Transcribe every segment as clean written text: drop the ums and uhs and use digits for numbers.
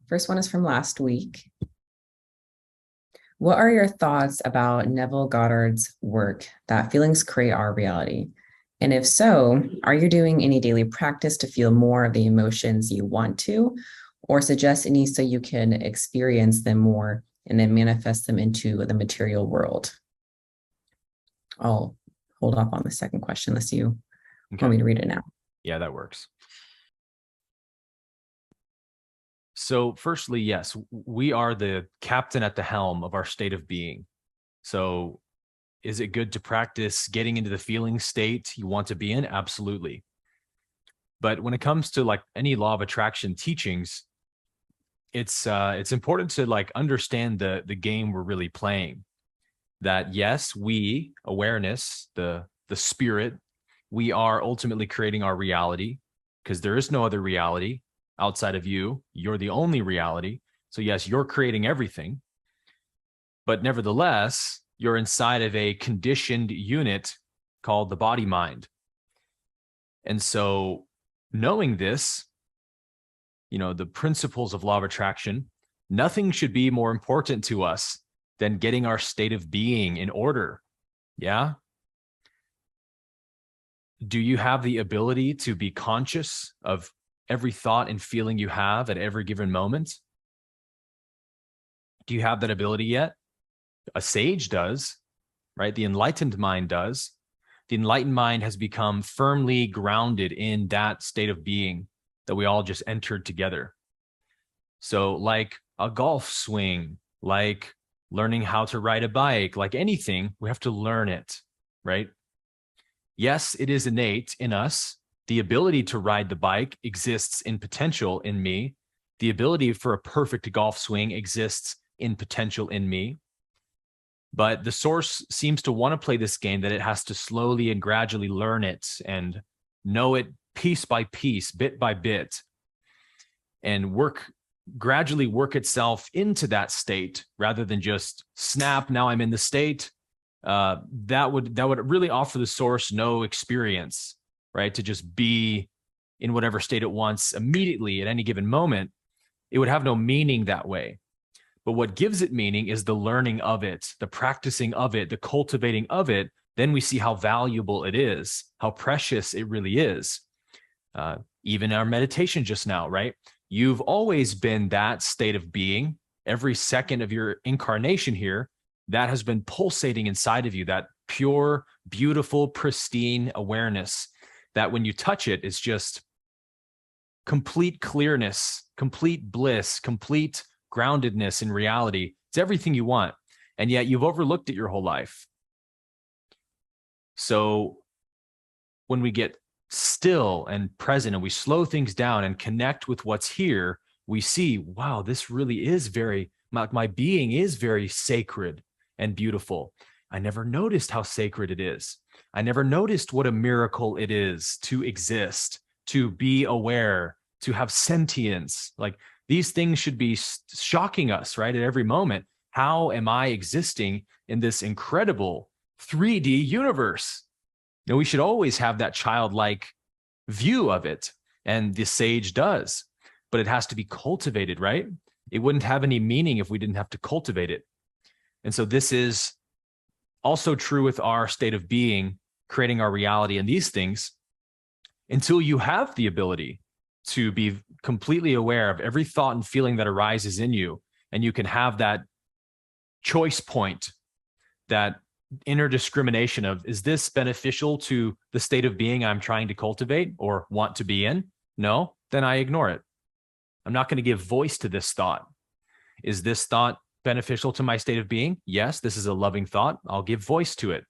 First one is from last week. What are your thoughts about Neville Goddard's work that feelings create our reality? And if so, are you doing any daily practice to feel more of the emotions you want to, or suggest any so you can experience them more and then manifest them into the material world? I'll hold off on the second question unless you want me to read it now. Yeah, that works. So firstly, yes, we are the captain at the helm of our state of being. So is it good to practice getting into the feeling state you want to be in? Absolutely. But when it comes to like any law of attraction teachings, it's important to like understand the game we're really playing. That yes, we, awareness, the spirit, we are ultimately creating our reality, because there is no other reality outside of you. You're the only reality. So yes, you're creating everything. But nevertheless, you're inside of a conditioned unit called the body mind. And so knowing this, the principles of law of attraction, nothing should be more important to us than getting our state of being in order. Yeah. Do you have the ability to be conscious of every thought and feeling you have at every given moment? Do you have that ability yet? A sage does, right? The enlightened mind does. The enlightened mind has become firmly grounded in that state of being that we all just entered together. So like a golf swing, like learning how to ride a bike, like anything, we have to learn it, right? Yes, it is innate in us. The ability to ride the bike exists in potential in me. The ability for a perfect golf swing exists in potential in me. But the source seems to want to play this game that it has to slowly and gradually learn it and know it piece by piece, bit by bit, and gradually work itself into that state rather than just snap, now I'm in the state. That would really offer the source no experience, right? To just be in whatever state it wants immediately at any given moment. It would have no meaning that way. But what gives it meaning is the learning of it, the practicing of it, the cultivating of it. Then we see how valuable it is, how precious it really is. Even our meditation just now, right? You've always been that state of being. Every second of your incarnation here, that has been pulsating inside of you, that pure, beautiful, pristine awareness that when you touch it, it's just complete clearness, complete bliss, complete groundedness in reality. It's everything you want. And yet you've overlooked it your whole life. So when we get still and present and we slow things down and connect with what's here, we see, wow, this really is my being is very sacred and beautiful. I never noticed how sacred it is. I never noticed what a miracle it is to exist, to be aware, to have sentience. Like these things should be shocking us, right? At every moment. How am I existing in this incredible 3D universe? We should always have that childlike view of it. And the sage does, but it has to be cultivated, right? It wouldn't have any meaning if we didn't have to cultivate it. And so this is also true with our state of being, creating our reality and these things. Until you have the ability to be completely aware of every thought and feeling that arises in you, and you can have that choice point, that inner discrimination of, is this beneficial to the state of being I'm trying to cultivate or want to be in? No, then I ignore it. I'm not going to give voice to this thought. Is this thought beneficial to my state of being? Yes, this is a loving thought. I'll give voice to it.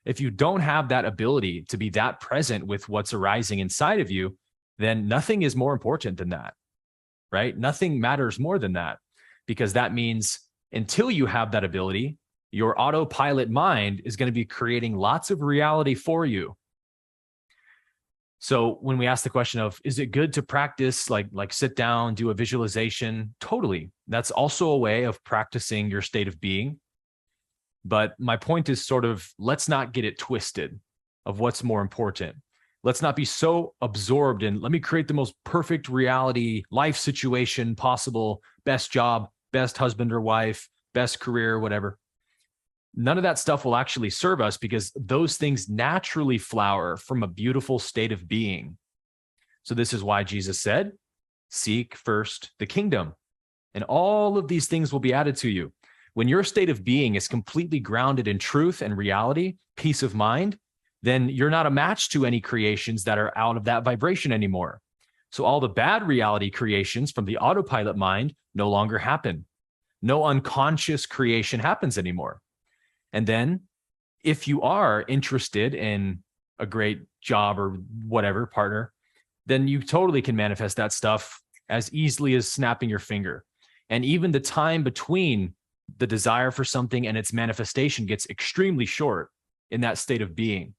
If you don't have that ability to be that present with what's arising inside of you, then nothing is more important than that, right? Nothing matters more than that, because that means until you have that ability, your autopilot mind is going to be creating lots of reality for you. So when we ask the question of, is it good to practice, like sit down, do a visualization? Totally. That's also a way of practicing your state of being. But my point is sort of, let's not get it twisted of what's more important. Let's not be so absorbed in, let me create the most perfect reality, life situation possible, best job, best husband or wife, best career, whatever. None of that stuff will actually serve us because those things naturally flower from a beautiful state of being. So this is why Jesus said, seek first the kingdom, and all of these things will be added to you. When your state of being is completely grounded in truth and reality, peace of mind, then you're not a match to any creations that are out of that vibration anymore. So all the bad reality creations from the autopilot mind no longer happen. No unconscious creation happens anymore. And then if you are interested in a great job or whatever partner, then you totally can manifest that stuff as easily as snapping your finger. And even the time between the desire for something and its manifestation gets extremely short in that state of being.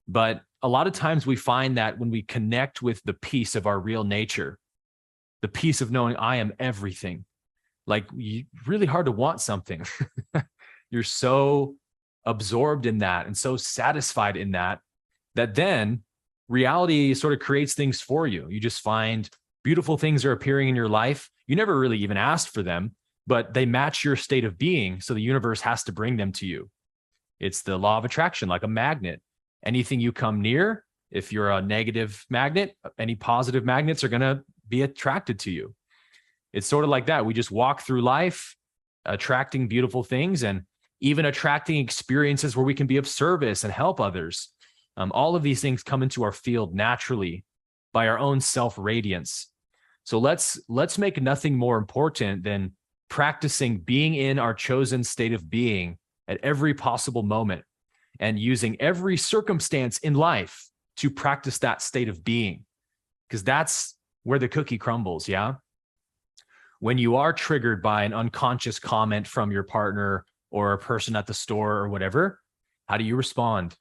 But a lot of times we find that when we connect with the peace of our real nature, the peace of knowing I am everything, like really hard to want something. You're so absorbed in that and so satisfied in that, that then reality sort of creates things for you. You just find beautiful things are appearing in your life. You never really even asked for them, but they match your state of being. So the universe has to bring them to you. It's the law of attraction, like a magnet. Anything you come near, if you're a negative magnet, any positive magnets are going to be attracted to you. It's sort of like that. We just walk through life attracting beautiful things and even attracting experiences where we can be of service and help others. All of these things come into our field naturally by our own self-radiance. So let's make nothing more important than practicing being in our chosen state of being at every possible moment and using every circumstance in life to practice that state of being, because that's where the cookie crumbles. Yeah. When you are triggered by an unconscious comment from your partner or a person at the store or whatever, how do you respond?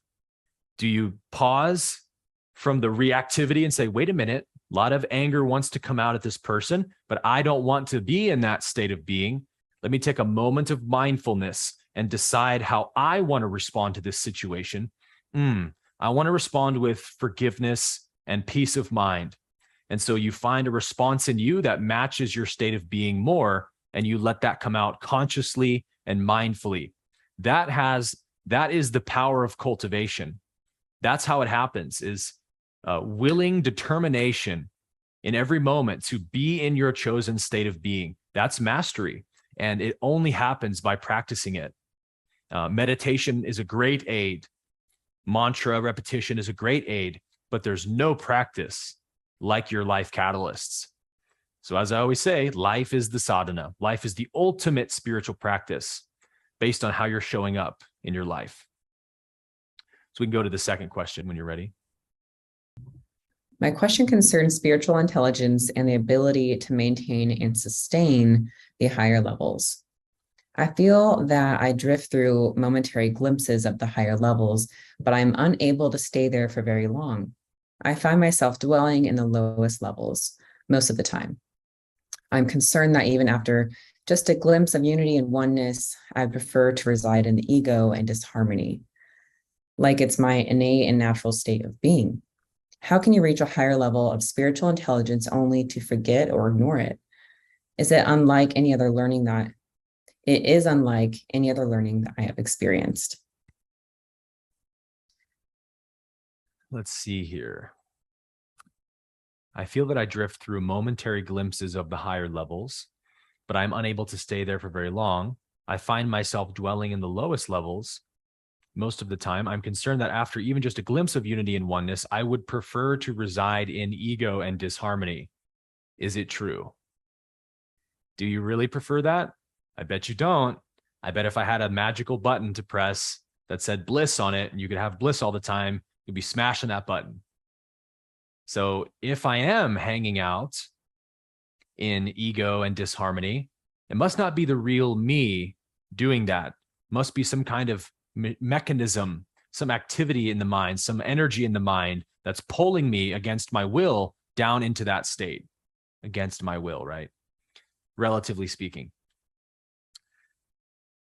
Do you pause from the reactivity and say, wait a minute, a lot of anger wants to come out at this person, but I don't want to be in that state of being. Let me take a moment of mindfulness and decide how I want to respond to this situation. I want to respond with forgiveness and peace of mind. And so you find a response in you that matches your state of being more, and you let that come out consciously and mindfully. That is the power of cultivation. That's how it happens, is willing determination in every moment to be in your chosen state of being. That's mastery. And it only happens by practicing it. Meditation is a great aid. Mantra repetition is a great aid, but there's no practice like your life catalysts. So as I always say, life is the sadhana. Life is the ultimate spiritual practice based on how you're showing up in your life. So we can go to the second question when you're ready. My question concerns spiritual intelligence and the ability to maintain and sustain the higher levels. I feel that I drift through momentary glimpses of the higher levels, but I'm unable to stay there for very long. I find myself dwelling in the lowest levels most of the time. I'm concerned that even after just a glimpse of unity and oneness, I prefer to reside in the ego and disharmony, like it's my innate and natural state of being. How can you reach a higher level of spiritual intelligence only to forget or ignore it? Is it unlike any other learning that It is unlike any other learning that I have experienced? Let's see here. I feel that I drift through momentary glimpses of the higher levels, but I'm unable to stay there for very long. I find myself dwelling in the lowest levels most of the time. I'm concerned that after even just a glimpse of unity and oneness, I would prefer to reside in ego and disharmony. Is it true? Do you really prefer that? I bet you don't. I bet if I had a magical button to press that said bliss on it and you could have bliss all the time, you'd be smashing that button. So if I am hanging out in ego and disharmony, it must not be the real me doing that. It must be some kind of mechanism, some activity in the mind, some energy in the mind that's pulling me against my will down into that state. Against my will, right? Relatively speaking.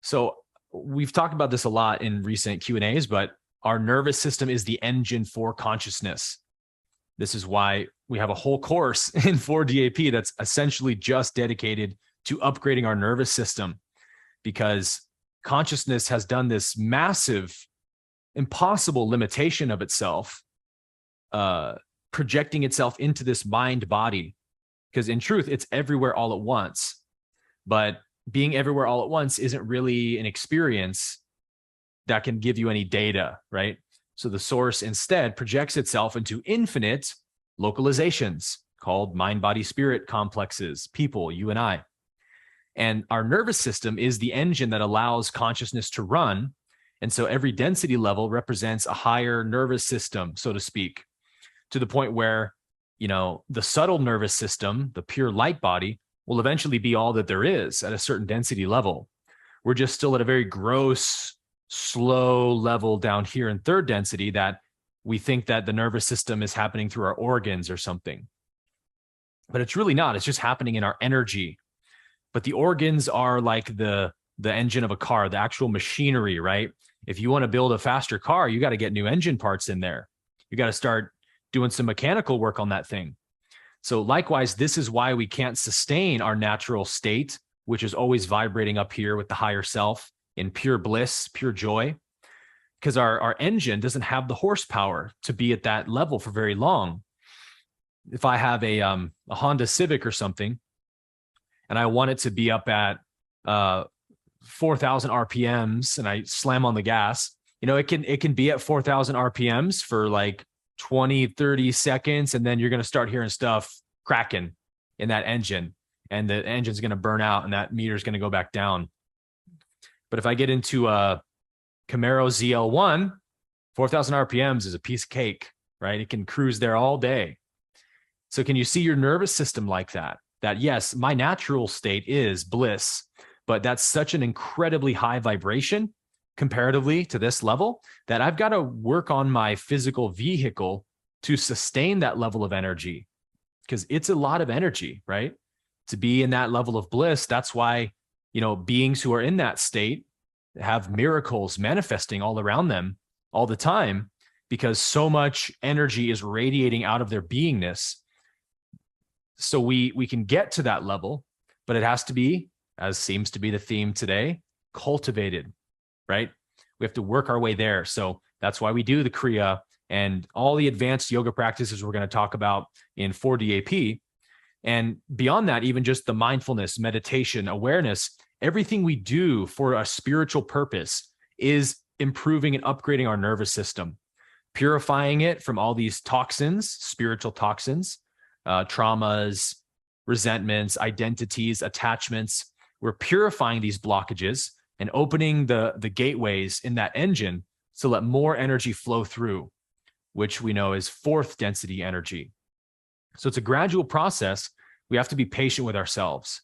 So we've talked about this a lot in recent Q&As, but our nervous system is the engine for consciousness. This is why we have a whole course in 4DAP that's essentially just dedicated to upgrading our nervous system, because consciousness has done this massive, impossible limitation of itself, projecting itself into this mind body. Because in truth, it's everywhere all at once. But being everywhere all at once isn't really an experience that can give you any data, right? So the source instead projects itself into infinite localizations called mind, body, spirit complexes, people, you and I. And our nervous system is the engine that allows consciousness to run. And so every density level represents a higher nervous system, so to speak, to the point where, you know, the subtle nervous system, the pure light body, will eventually be all that there is at a certain density level. We're just still at a very gross, slow level down here in third density that we think that the nervous system is happening through our organs or something. But it's really not. It's just happening in our energy. But the organs are like the engine of a car, the actual machinery, right? If you want to build a faster car, you got to get new engine parts in there. You got to start doing some mechanical work on that thing. So likewise, this is why we can't sustain our natural state, which is always vibrating up here with the higher self in pure bliss, pure joy, because our engine doesn't have the horsepower to be at that level for very long. If I have a Honda Civic or something, and I want it to be up at 4,000 RPMs, and I slam on the gas, you know, it can be at 4,000 RPMs for like 20, 30 seconds, and then you're going to start hearing stuff cracking in that engine, and the engine's going to burn out, and that meter's going to go back down. But if I get into a Camaro ZL1, 4,000 RPMs is a piece of cake, right? It can cruise there all day. So can you see your nervous system like that? That yes, my natural state is bliss, but that's such an incredibly high vibration comparatively to this level that I've got to work on my physical vehicle to sustain that level of energy, because it's a lot of energy, right? To be in that level of bliss. That's why, you know, beings who are in that state have miracles manifesting all around them all the time, because so much energy is radiating out of their beingness. So we can get to that level, but it has to be, as seems to be the theme today, cultivated, right? We have to work our way there. So that's why we do the Kriya and all the advanced yoga practices we're going to talk about in 4DAP. And beyond that, even just the mindfulness, meditation, awareness, everything we do for a spiritual purpose is improving and upgrading our nervous system, purifying it from all these toxins, spiritual toxins, traumas, resentments, identities, attachments. We're purifying these blockages and opening the gateways in that engine to let more energy flow through, which we know is fourth density energy. So it's a gradual process. We have to be patient with ourselves.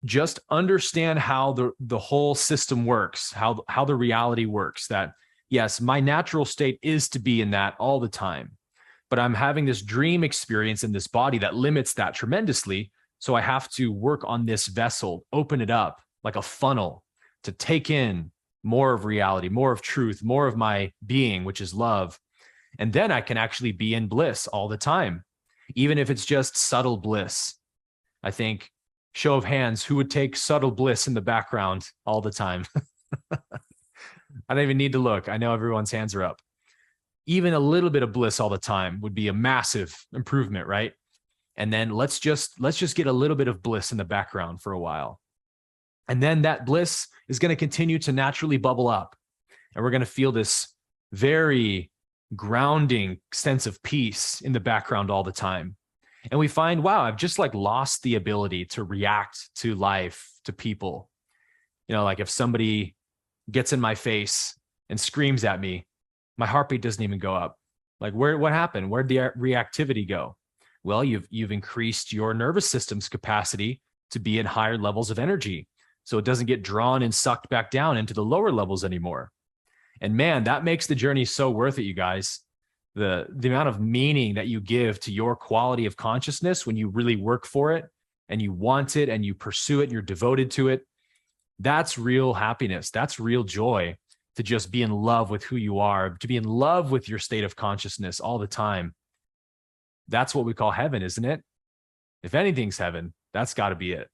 Just understand how the whole system works, how the reality works, that yes, my natural state is to be in that all the time, but I'm having this dream experience in this body that limits that tremendously. So I have to work on this vessel, open it up like a funnel to take in more of reality, more of truth, more of my being, which is love. And then I can actually be in bliss all the time, even if it's just subtle bliss. I think, show of hands, who would take subtle bliss in the background all the time? I don't even need to look. I know everyone's hands are up. Even a little bit of bliss all the time would be a massive improvement, right? And then let's just get a little bit of bliss in the background for a while. And then that bliss is going to continue to naturally bubble up. And we're going to feel this very grounding sense of peace in the background all the time. And we find, wow, I've just like lost the ability to react to life, to people. You know, like if somebody gets in my face and screams at me, my heartbeat doesn't even go up. Like what happened? Where'd the reactivity go? Well, you've increased your nervous system's capacity to be in higher levels of energy. So it doesn't get drawn and sucked back down into the lower levels anymore. And man, that makes the journey so worth it, you guys. The amount of meaning that you give to your quality of consciousness when you really work for it and you want it and you pursue it and you're devoted to it, that's real happiness. That's real joy. to just be in love with who you are, to be in love with your state of consciousness all the time. That's what we call heaven, isn't it? If anything's heaven, that's got to be it.